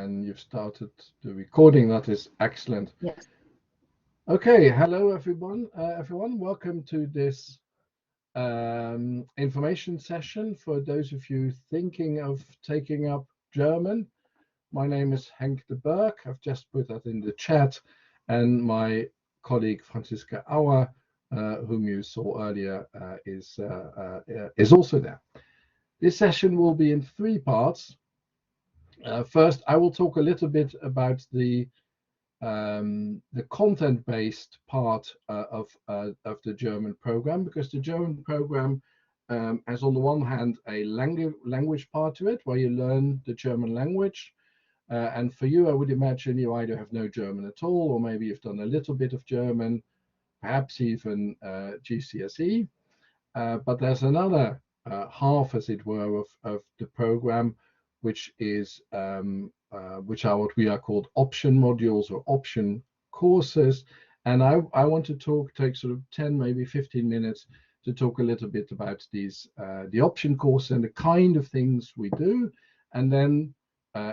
and you've started the recording. That is excellent. Yes. Okay, hello everyone. Welcome to this information session for those of you thinking of taking up German. My name is Henk de Berg. I've just put that in the chat, and my colleague Franziska Auer, whom you saw earlier, is also there. This session will be in three parts. First, I will talk a little bit about the content-based part of the German program, because the German program has, on the one hand, a language part to it, where you learn the German language. And for you, I would imagine you either have no German at all, or maybe you've done a little bit of German, perhaps even GCSE. But there's another half, as it were, of the program, which are what we are called option modules or option courses. And I want to take sort of 10, maybe 15 minutes to talk a little bit about these, the option course and the kind of things we do. And then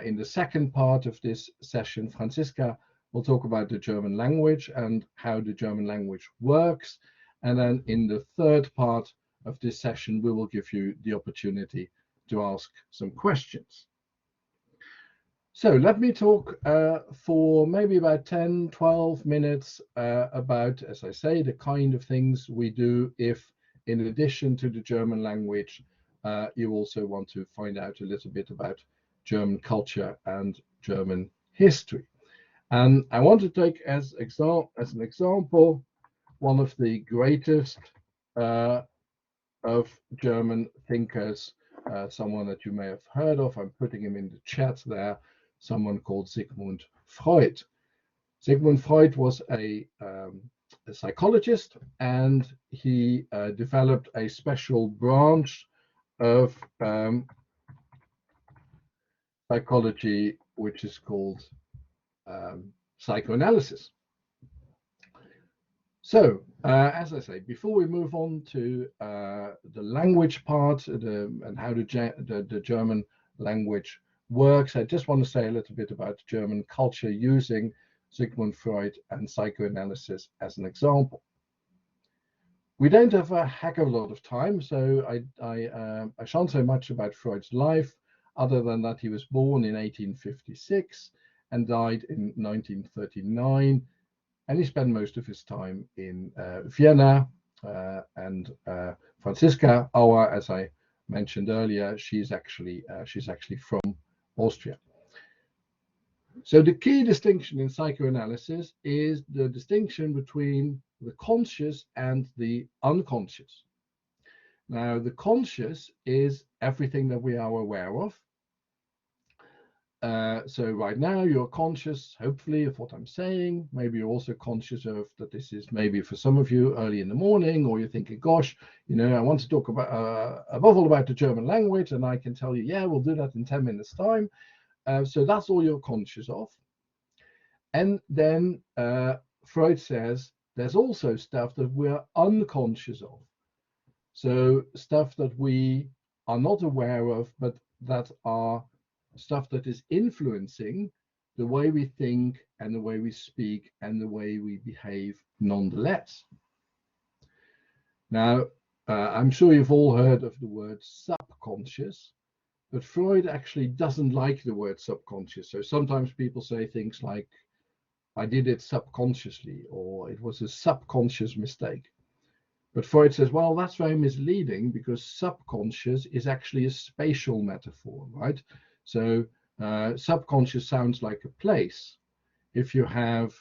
in the second part of this session, Franziska will talk about the German language and how the German language works. And then in the third part of this session, we will give you the opportunity to ask some questions. So let me talk for maybe about 10, 12 minutes about, as I say, the kind of things we do if, in addition to the German language, you also want to find out a little bit about German culture and German history. And I want to take as an example one of the greatest of German thinkers, someone that you may have heard of. I'm putting him in the chat there, someone called Sigmund Freud. Sigmund Freud was a psychologist, and he developed a special branch of psychology, which is called psychoanalysis. So, as I say, before we move on to the language part and how the German language works, I just want to say a little bit about German culture using Sigmund Freud and psychoanalysis as an example. We don't have a heck of a lot of time, so I shan't say much about Freud's life, other than that he was born in 1856 and died in 1939. And he spent most of his time in Vienna. And Franziska Auer, as I mentioned earlier, she's actually from Austria. So the key distinction in psychoanalysis is the distinction between the conscious and the unconscious. Now, the conscious is everything that we are aware of. So right now you're conscious, hopefully, of what I'm saying. Maybe you're also conscious of that this is maybe for some of you early in the morning, or you're thinking, gosh, I want to talk about above all about the German language, and I can tell you, yeah, we'll do that in 10 minutes time. So that's all you're conscious of. And then Freud says there's also stuff that we're unconscious of. So stuff that we are not aware of, but that are stuff that is influencing the way we think and the way we speak and the way we behave nonetheless. Now, I'm sure you've all heard of the word subconscious, but Freud actually doesn't like the word subconscious. So sometimes people say things like, I did it subconsciously, or it was a subconscious mistake. But Freud says, well, that's very misleading, because subconscious is actually a spatial metaphor, right? So subconscious sounds like a place. If you have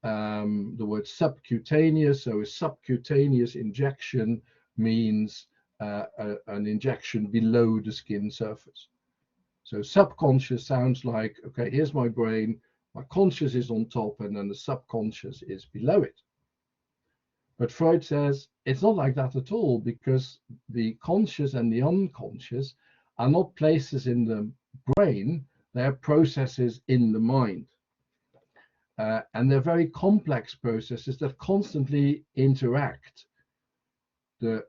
the word subcutaneous, so a subcutaneous injection means an injection below the skin surface. So subconscious sounds like, okay, here's my brain, my conscious is on top, and then the subconscious is below it. But Freud says it's not like that at all, because the conscious and the unconscious are not places in the brain, they're processes in the mind. And they're very complex processes that constantly interact. The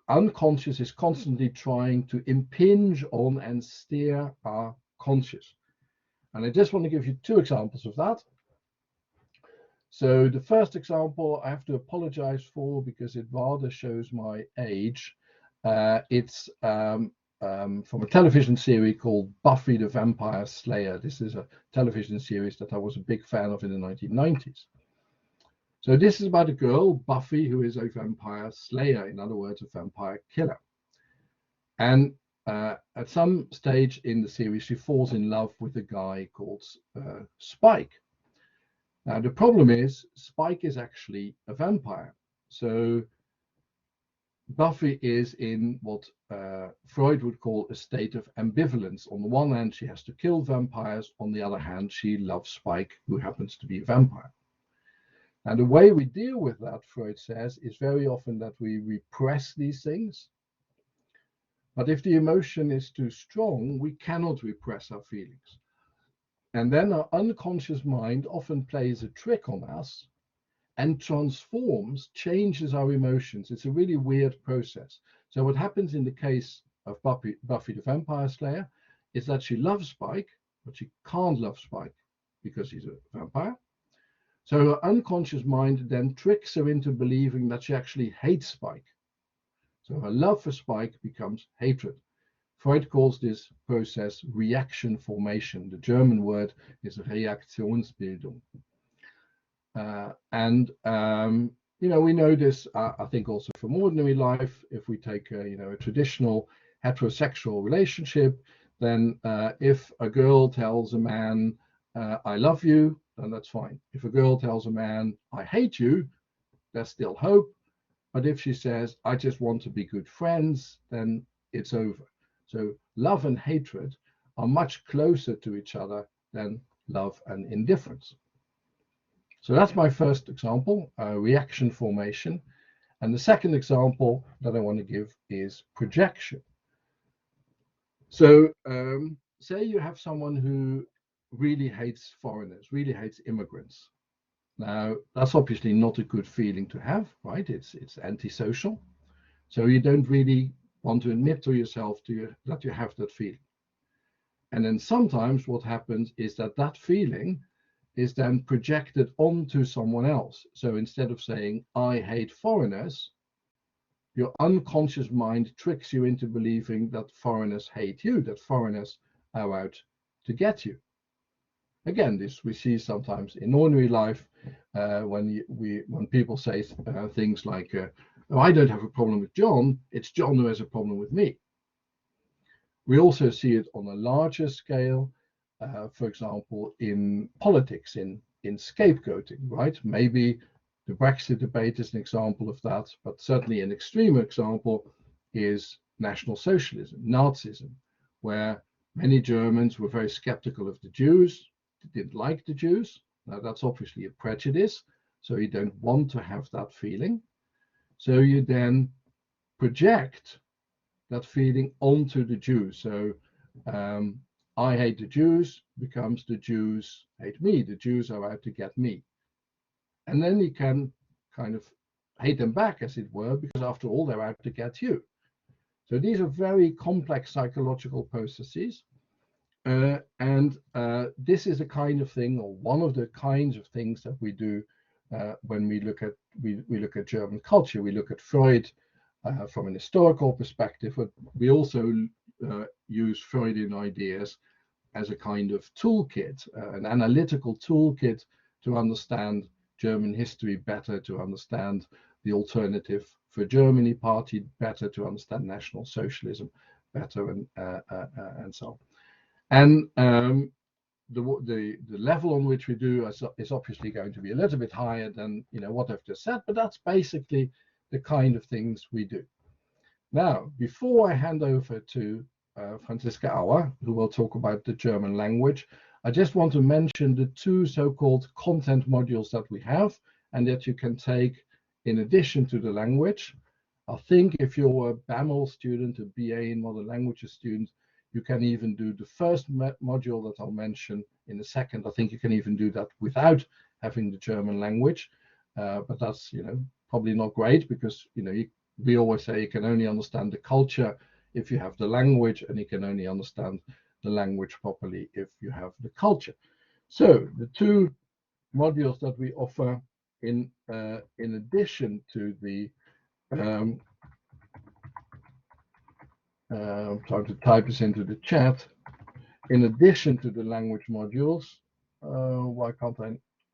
unconscious is constantly trying to impinge on and steer our conscious. And I just want to give you two examples of that. So the first example I have to apologize for because it rather shows my age. It's from a television series called Buffy the Vampire Slayer. This is a television series that I was a big fan of in the 1990s. So this is about a girl, Buffy, who is a vampire slayer, in other words, a vampire killer. And at some stage in the series, she falls in love with a guy called Spike. Now, the problem is Spike is actually a vampire. So Buffy is in what Freud would call a state of ambivalence. On the one hand, she has to kill vampires. On the other hand, she loves Spike, who happens to be a vampire. And the way we deal with that, Freud says, is very often that we repress these things. But if the emotion is too strong, we cannot repress our feelings. And then our unconscious mind often plays a trick on us and transforms, changes our emotions. It's a really weird process. So what happens in the case of Buffy the Vampire Slayer is that she loves Spike, but she can't love Spike because he's a vampire. So her unconscious mind then tricks her into believing that she actually hates Spike. So her love for Spike becomes hatred. Freud calls this process reaction formation. The German word is Reaktionsbildung. We know this, I think, also from ordinary life. If we take a traditional heterosexual relationship, then if a girl tells a man, I love you, then that's fine. If a girl tells a man, I hate you, there's still hope. But if she says, I just want to be good friends, then it's over. So love and hatred are much closer to each other than love and indifference. So that's my first example, reaction formation. And the second example that I want to give is projection. So say you have someone who really hates foreigners, really hates immigrants. Now, that's obviously not a good feeling to have, right? It's antisocial. So you don't really want to admit to yourself that you have that feeling. And then sometimes what happens is that feeling is then projected onto someone else. So instead of saying, I hate foreigners, your unconscious mind tricks you into believing that foreigners hate you, that foreigners are out to get you. Again, this we see sometimes in ordinary life when people say things like, oh, I don't have a problem with John, it's John who has a problem with me. We also see it on a larger scale, for example, in politics, in scapegoating, right? Maybe the Brexit debate is an example of that, but certainly an extreme example is National Socialism, Nazism, where many Germans were very skeptical of the Jews, didn't like the Jews. Now that's obviously a prejudice, so you don't want to have that feeling. So you then project that feeling onto the Jews. So I hate the Jews becomes the Jews hate me. The Jews are out to get me. And then you can kind of hate them back, as it were, because after all, they're out to get you. So these are very complex psychological processes. This is a kind of thing, or one of the kinds of things that we do when we look at German culture. We look at Freud from an historical perspective, but we also use Freudian ideas as a kind of toolkit, an analytical toolkit to understand German history better, to understand the Alternative for Germany party better, to understand National Socialism better, and so on. And the level on which we do is obviously going to be a little bit higher than what I've just said, but that's basically the kind of things we do. Now, before I hand over to Franziska Auer, who will talk about the German language, I just want to mention the two so-called content modules that we have and that you can take in addition to the language. I think if you're a BAML student, a BA in Modern Languages student, you can even do the first module that I'll mention in a second. I think you can even do that without having the German language, but that's probably not great because we always say you can only understand the culture if you have the language, and you can only understand the language properly if you have the culture. So the two modules that we offer in addition to the trying to type this into the chat. In addition to the language modules, why can't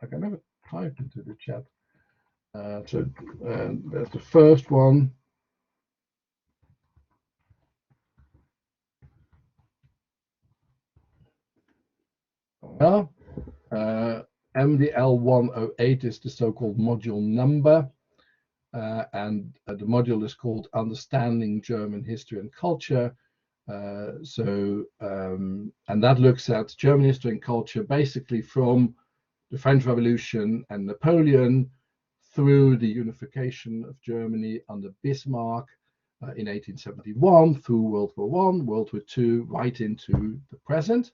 I can never type into the chat. So that's the first one. MDL 108 is the so-called module number, and the module is called Understanding German History and Culture. And that looks at German history and culture basically from the French Revolution and Napoleon through the unification of Germany under Bismarck in 1871, through World War I, World War II, right into the present.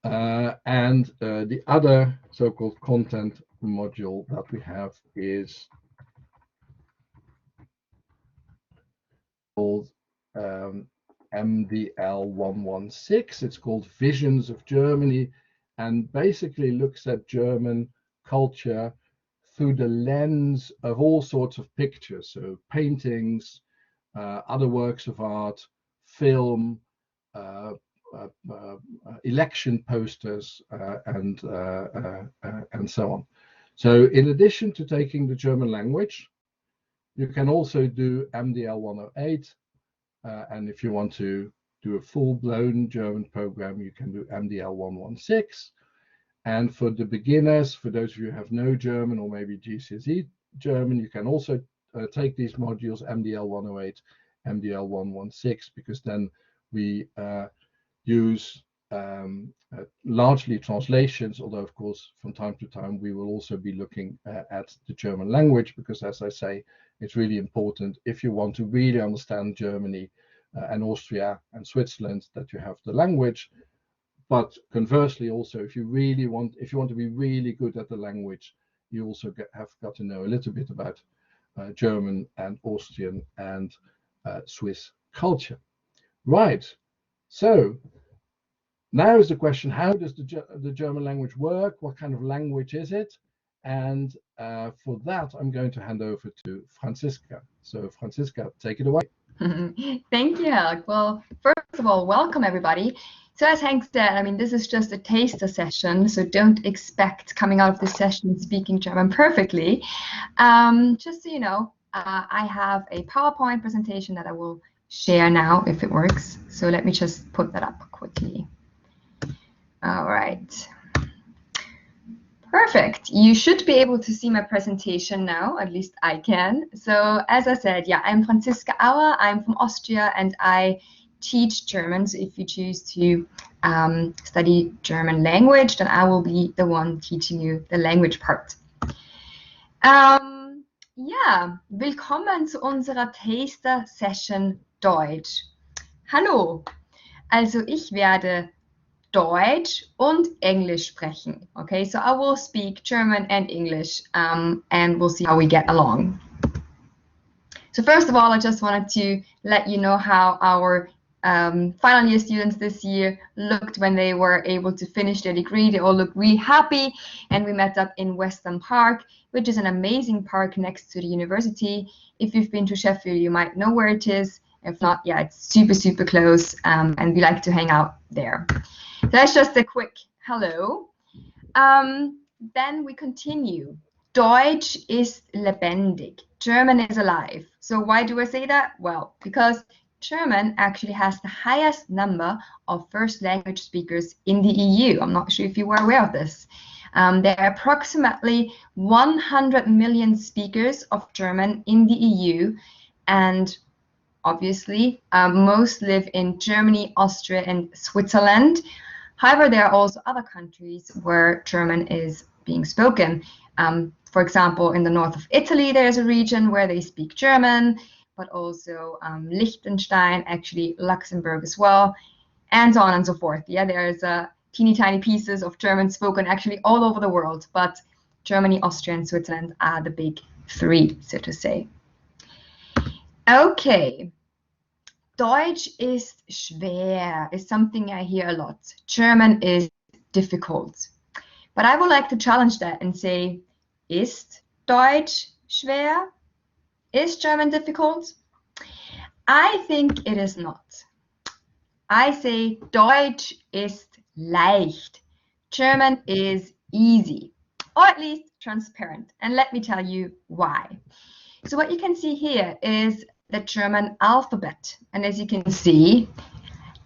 And the other so-called content module that we have is called MDL 116. It's called Visions of Germany, and basically looks at German culture through the lens of all sorts of pictures, so paintings, other works of art, film, election posters, and so on. So in addition to taking the German language, you can also do MDL 108, and if you want to do a full-blown German program, you can do MDL 116. And for the beginners, for those of you who have no German or maybe GCSE German, you can also take these modules, MDL 108, MDL 116, because then we use largely translations, although of course from time to time we will also be looking at the German language, because as I say, it's really important if you want to really understand Germany and Austria and Switzerland that you have the language. But conversely, also if you want to be really good at the language, you also have got to know a little bit about German and Austrian and Swiss culture. Right. So now is the question, how does the German language work? What kind of language is it? And for that, I'm going to hand over to Franziska. So Franziska, take it away. Thank you, Helg. Well, first of all, welcome everybody. So as Hank said, I mean, this is just a taster session, so don't expect coming out of this session speaking German perfectly. Just so you know, I have a PowerPoint presentation that I will share now if it works. So let me just put that up quickly. All right. Perfect. You should be able to see my presentation now, at least I can. So as I said, yeah, I'm Franziska Auer. I'm from Austria and I teach German. So if you choose to study German language, then I will be the one teaching you the language part. Ja, willkommen zu unserer Taster Session Deutsch. Hallo. Also ich werde Deutsch und English sprechen. Okay, so I will speak German and English, and we'll see how we get along. So first of all, I just wanted to let you know how our final year students this year looked when they were able to finish their degree. They all looked really happy, and we met up in Western Park, which is an amazing park next to the university. If you've been to Sheffield, you might know where it is. If not, yeah, it's super, super close, and we like to hang out there. So that's just a quick hello. Then we continue. Deutsch ist lebendig. German is alive. So why do I say that? Well, because German actually has the highest number of first language speakers in the EU. I'm not sure if you were aware of this. There are approximately 100 million speakers of German in the EU, and obviously most live in Germany, Austria, and Switzerland. However, there are also other countries where German is being spoken. For example, in the north of Italy, there's a region where they speak German, but also Liechtenstein, actually Luxembourg as well, and so on and so forth. Yeah, there's teeny tiny pieces of German spoken actually all over the world, but Germany, Austria, and Switzerland are the big three, so to say. Okay. Deutsch ist schwer, is something I hear a lot. German is difficult. But I would like to challenge that and say, ist Deutsch schwer? Is German difficult? I think it is not. I say Deutsch ist leicht. German is easy, or at least transparent. And let me tell you why. So what you can see here is the German alphabet. And as you can see,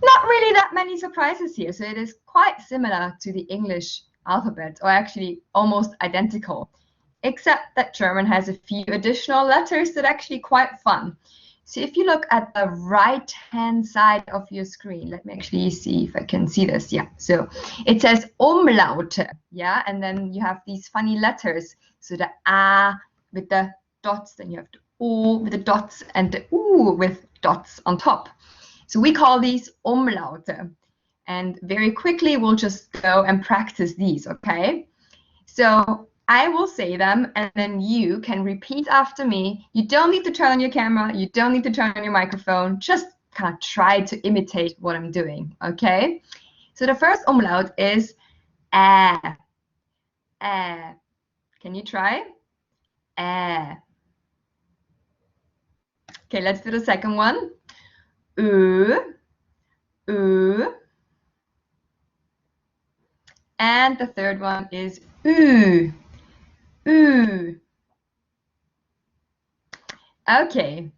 not really that many surprises here. So it is quite similar to the English alphabet, or actually almost identical, except that German has a few additional letters that are actually quite fun. So if you look at the right-hand side of your screen, let me actually see if I can see this. Yeah, so it says Umlaute, yeah, and then you have these funny letters. So the A with the dots, then you have the O with the dots, and the U with dots on top. So we call these Umlaute. And very quickly, we'll just go and practice these, okay? So I will say them, and then you can repeat after me. You don't need to turn on your camera. You don't need to turn on your microphone. Just kind of try to imitate what I'm doing, okay? So the first umlaut is ä. Ä. Can you try? Ä. Okay, let's do the second one. Ö. Ö. And the third one is ü. Ü. Okay.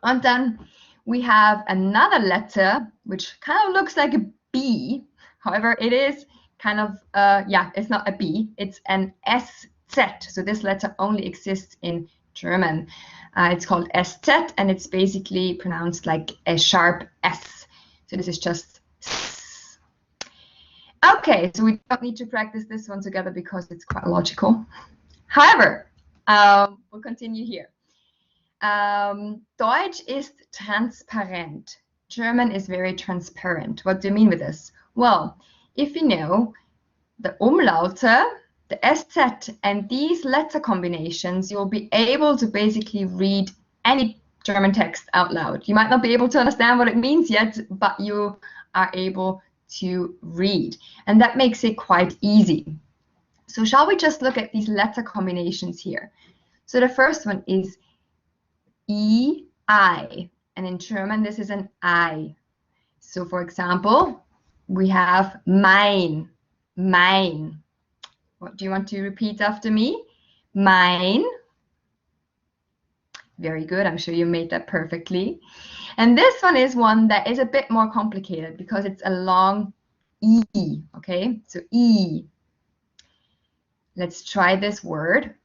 And then we have another letter which kind of looks like a B. However, it is kind of, yeah, it's not a B. It's an SZ. So this letter only exists in German. It's called SZ, and it's basically pronounced like a sharp S. So this is just S. Okay, so we don't need to practice this one together because it's quite logical. However, we'll continue here. Deutsch ist transparent. German is very transparent. What do you mean with this? Well, if you know the Umlaute, the SZ, and these letter combinations, you'll be able to basically read any German text out loud. You might not be able to understand what it means yet, but you are able to read. And that makes it quite easy. So shall we just look at these letter combinations here? So the first one is I, and in German this is an I. So for example, we have mein, mein. What do you want to repeat after me? Mein. Very good, I'm sure you made that perfectly. And this one is one that is a bit more complicated because it's a long E, okay? So I. Let's try this word.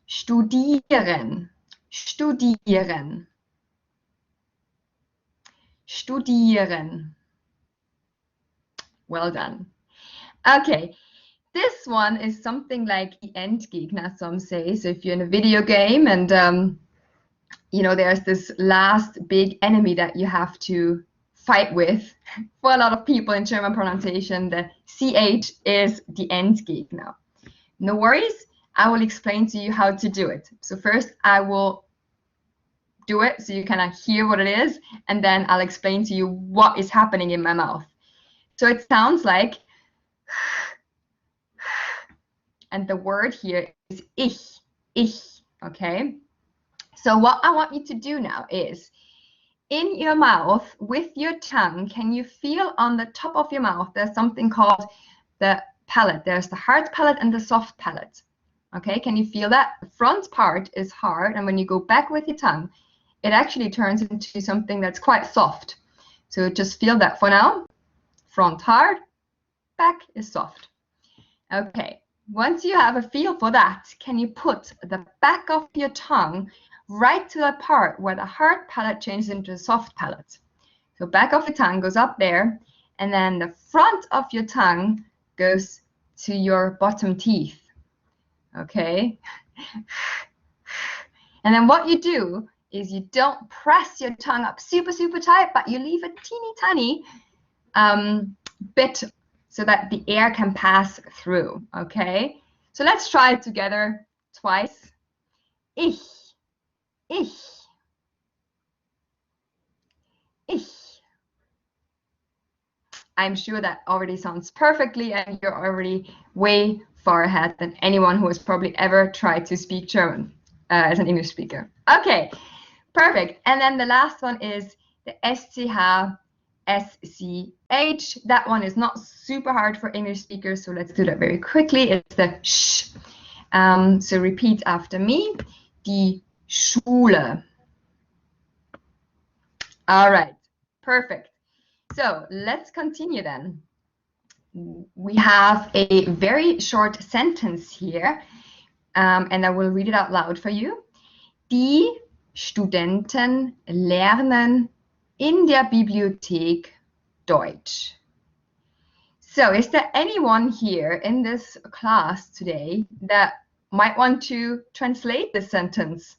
Studieren. Studieren. Studieren. Well done. Okay, this one is something like the Endgegner, some say. So if you're in a video game and you know, there's this last big enemy that you have to fight with. For a lot of people in German pronunciation, the CH is the Endgegner. No worries, I will explain to you how to do it. So first I will do it so you kind of hear what it is, and then I'll explain to you what is happening in my mouth. So it sounds like, and the word here is ich, okay? So what I want you to do now is, in your mouth, with your tongue, can you feel on the top of your mouth, there's something called the palate. There's the hard palate and the soft palate. Okay, can you feel that? The front part is hard, and when you go back with your tongue, it actually turns into something that's quite soft. So just feel that for now. Front hard, back is soft. Okay, once you have a feel for that, can you put the back of your tongue right to the part where the hard palate changes into a soft palate? So back of your tongue goes up there, and then the front of your tongue goes to your bottom teeth. Okay? And then what you do is you don't press your tongue up super, super tight, but you leave a teeny tiny bit so that the air can pass through. Okay? So let's try it together twice. Ich. Ich. I'm sure that already sounds perfectly, and you're already way far ahead than anyone who has probably ever tried to speak German as an English speaker. Okay, perfect. And then the last one is the SCH, SCH. That one is not super hard for English speakers, so let's do that very quickly. It's the sh. So repeat after me. Die Schule. All right, perfect. So let's continue then. We have a very short sentence here, and I will read it out loud for you. Die Studenten lernen in der Bibliothek Deutsch. So, is there anyone here in this class today that might want to translate this sentence?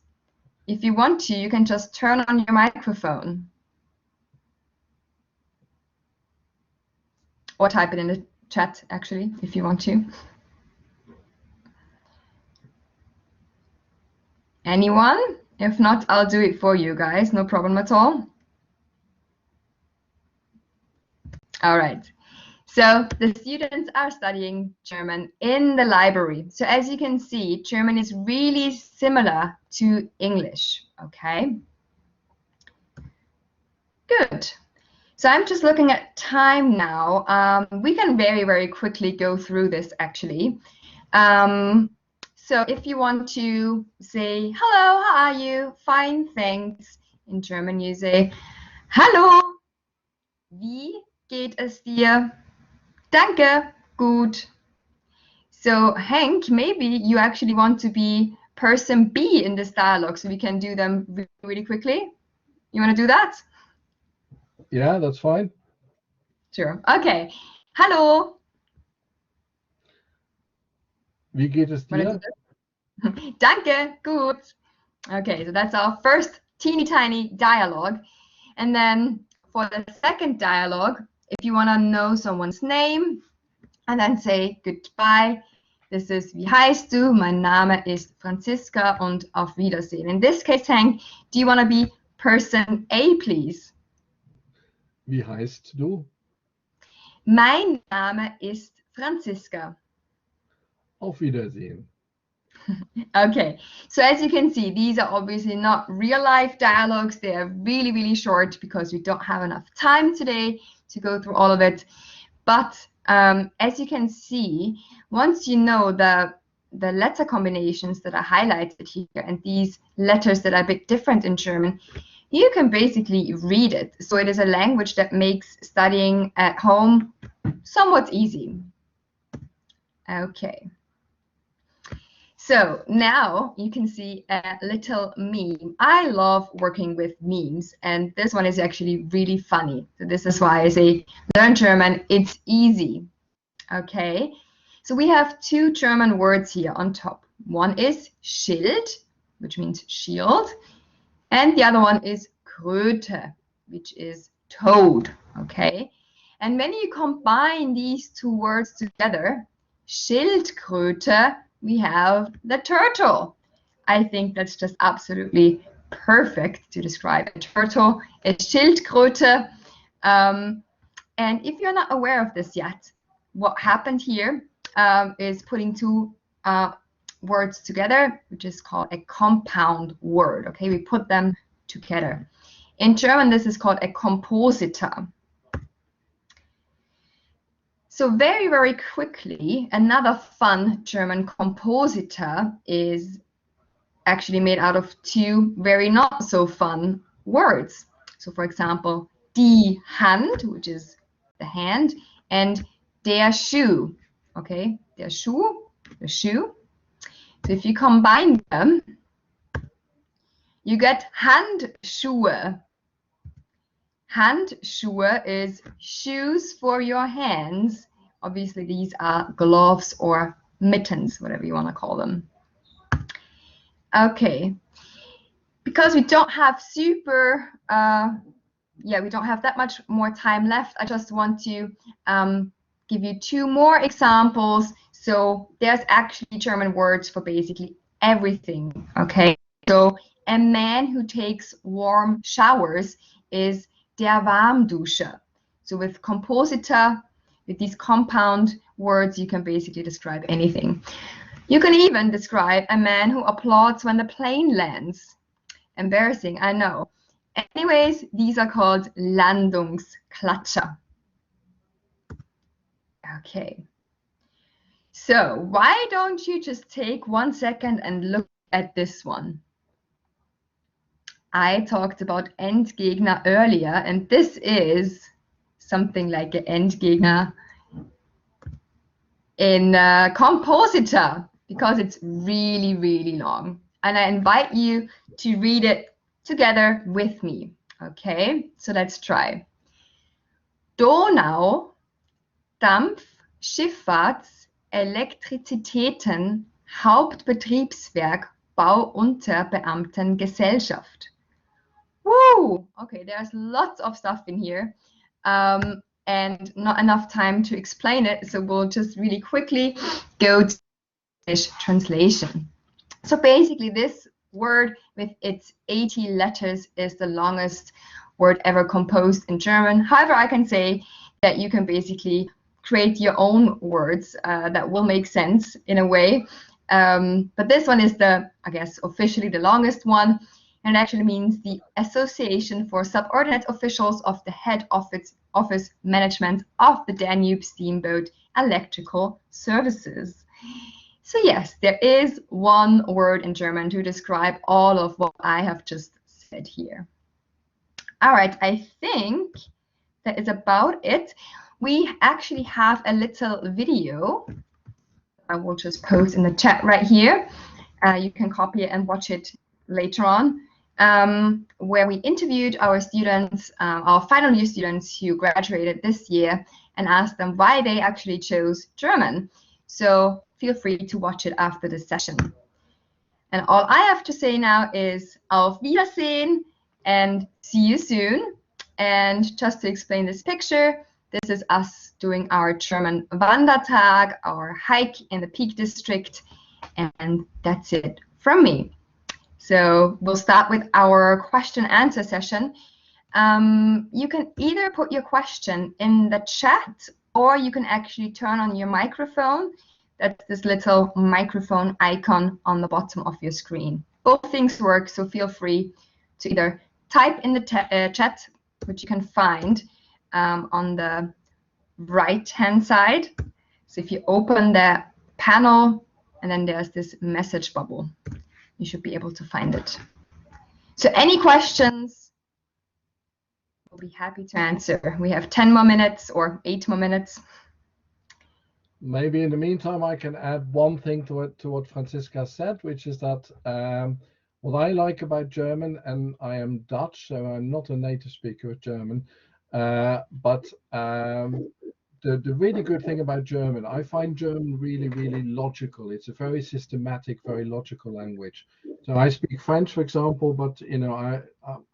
If you want to, you can just turn on your microphone. Or type it in the chat, actually, if you want to. Anyone? If not, I'll do it for you guys. No problem at all. All right. So the students are studying German in the library. So as you can see, German is really similar to English, okay? Good. So I'm just looking at time now. We can very, very quickly go through this, actually. So if you want to say, hello, how are you? Fine, thanks. In German, you say, hallo, wie geht es dir? Danke, gut. So Hank, maybe you actually want to be person B in this dialogue, so we can do them really, really quickly. You want to do that? Yeah, that's fine. Sure. Okay. Hallo. Wie geht es dir? Danke, gut. Okay, so that's our first teeny tiny dialogue. And then for the second dialogue, if you want to know someone's name and then say goodbye, this is, wie heißt du? Mein Name ist Franziska und auf Wiedersehen. In this case, Hank, do you want to be person A, please? Wie heißt du? Mein Name ist Franziska. Auf Wiedersehen. Okay, so as you can see, these are obviously not real life dialogues. They are really, really short because we don't have enough time today to go through all of it. But as you can see, once you know the letter combinations that are highlighted here and these letters that are a bit different in German, you can basically read it. So it is a language that makes studying at home somewhat easy. Okay. So now you can see a little meme. I love working with memes, and this one is actually really funny. So this is why I say learn German, it's easy. Okay, so we have two German words here on top. One is Schild, which means shield, and the other one is Kröte, which is toad. Okay, and when you combine these two words together, Schildkröte, we have the turtle. I think that's just absolutely perfect to describe a turtle, a Schildkröte. And if you're not aware of this yet, what happened here is putting two words together, which is called a compound word. Okay, we put them together. In German, this is called a Kompositor. So very, very quickly, another fun German compositor is actually made out of two very not so fun words. So for example, die Hand, which is the hand, and der Schuh, okay, der Schuh, the shoe. So if you combine them, you get Handschuhe. Handschuhe is shoes for your hands. Obviously, these are gloves or mittens, whatever you want to call them. Okay, because we don't have we don't have that much more time left. I just want to give you two more examples. So there's actually German words for basically everything. Okay, so a man who takes warm showers is der Warmduscher. So with compositor, with these compound words, you can basically describe anything. You can even describe a man who applauds when the plane lands. Embarrassing, I know. Anyways, these are called Landungsklatscher. Okay. So why don't you just take 1 second and look at this one? I talked about Endgegner earlier, and this is something like an Endgegner in compositor, because it's really, really long. And I invite you to read it together with me. Okay, so let's try. Donau, Dampf, Schifffahrts, Elektrizitäten, Hauptbetriebswerk, Bauunterbeamtengesellschaft. Woo! Okay, there's lots of stuff in here. And not enough time to explain it, so we'll just really quickly go to English translation. So basically this word with its 80 letters is the longest word ever composed in German. However, I can say that you can basically create your own words that will make sense in a way. But this one is I guess, officially the longest one. And it actually means the Association for Subordinate Officials of the Head Office Management of the Danube Steamboat Electrical Services. So yes, there is one word in German to describe all of what I have just said here. All right, I think that is about it. We actually have a little video. I will just post in the chat right here. You can copy it and watch it later on, where we interviewed our students, our final year students who graduated this year, and asked them why they actually chose German. So feel free to watch it after this session. And all I have to say now is Auf Wiedersehen and see you soon. And just to explain this picture, this is us doing our German Wandertag, our hike in the Peak District, and that's it from me. So we'll start with our question-answer session. You can either put your question in the chat, or you can actually turn on your microphone. That's this little microphone icon on the bottom of your screen. Both things work, so feel free to either type in the chat, which you can find on the right-hand side. So if you open the panel, and then there's this message bubble, you should be able to find it. So any questions, we'll be happy to answer. We have 10 more minutes or 8 more minutes. Maybe in the meantime, I can add one thing to what Franziska said, which is that what I like about German, and I am Dutch, so I'm not a native speaker of German, but the really good thing about German, I find German really, really logical. It's a very systematic, very logical language. So I speak French, for example, but you know,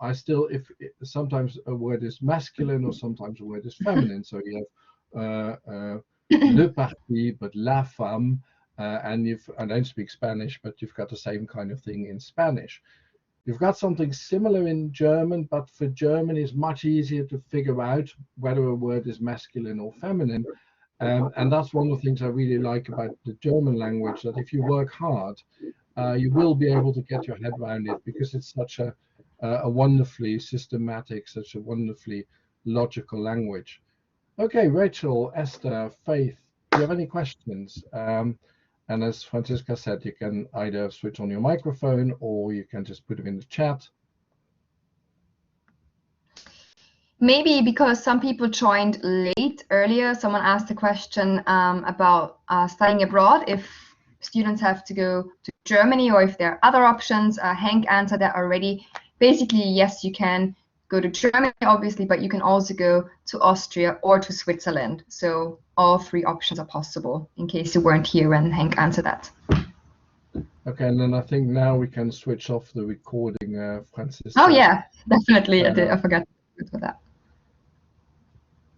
I still, if sometimes a word is masculine or sometimes a word is feminine. So you have le parti, but la femme, and I don't speak Spanish, but you've got the same kind of thing in Spanish. You've got something similar in German, but for German it's much easier to figure out whether a word is masculine or feminine. And that's one of the things I really like about the German language, that if you work hard, you will be able to get your head around it, because it's such a wonderfully systematic, such a wonderfully logical language. Okay, Rachel, Esther, Faith, do you have any questions? And as Franziska said, you can either switch on your microphone or you can just put them in the chat. Maybe because some people joined late earlier, someone asked a question about studying abroad, if students have to go to Germany or if there are other options. Hank answered that already. Basically, yes, you can go to Germany, obviously, but you can also go to Austria or to Switzerland. So all 3 options are possible, in case you weren't here when Hank answered that. Okay, and then I think now we can switch off the recording, Francis. Oh yeah, definitely. I forgot about that.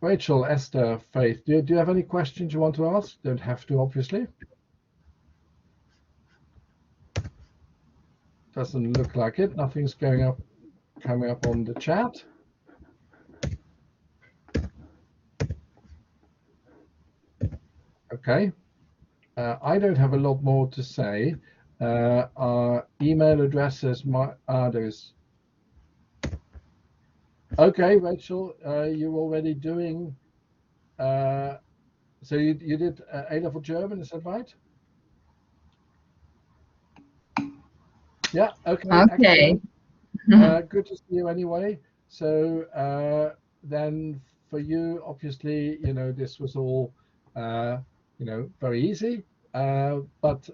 Rachel, Esther, Faith, do you have any questions you want to ask? Don't have to, obviously. Doesn't look like it. Nothing's coming up on the chat. Okay. I don't have a lot more to say. Our email addresses, there's. Okay, Rachel, you're already doing. So you did A-level German, is that right? Yeah. Okay. Okay. Excellent. Good to see you anyway. So then for you, obviously, this was all, very easy. But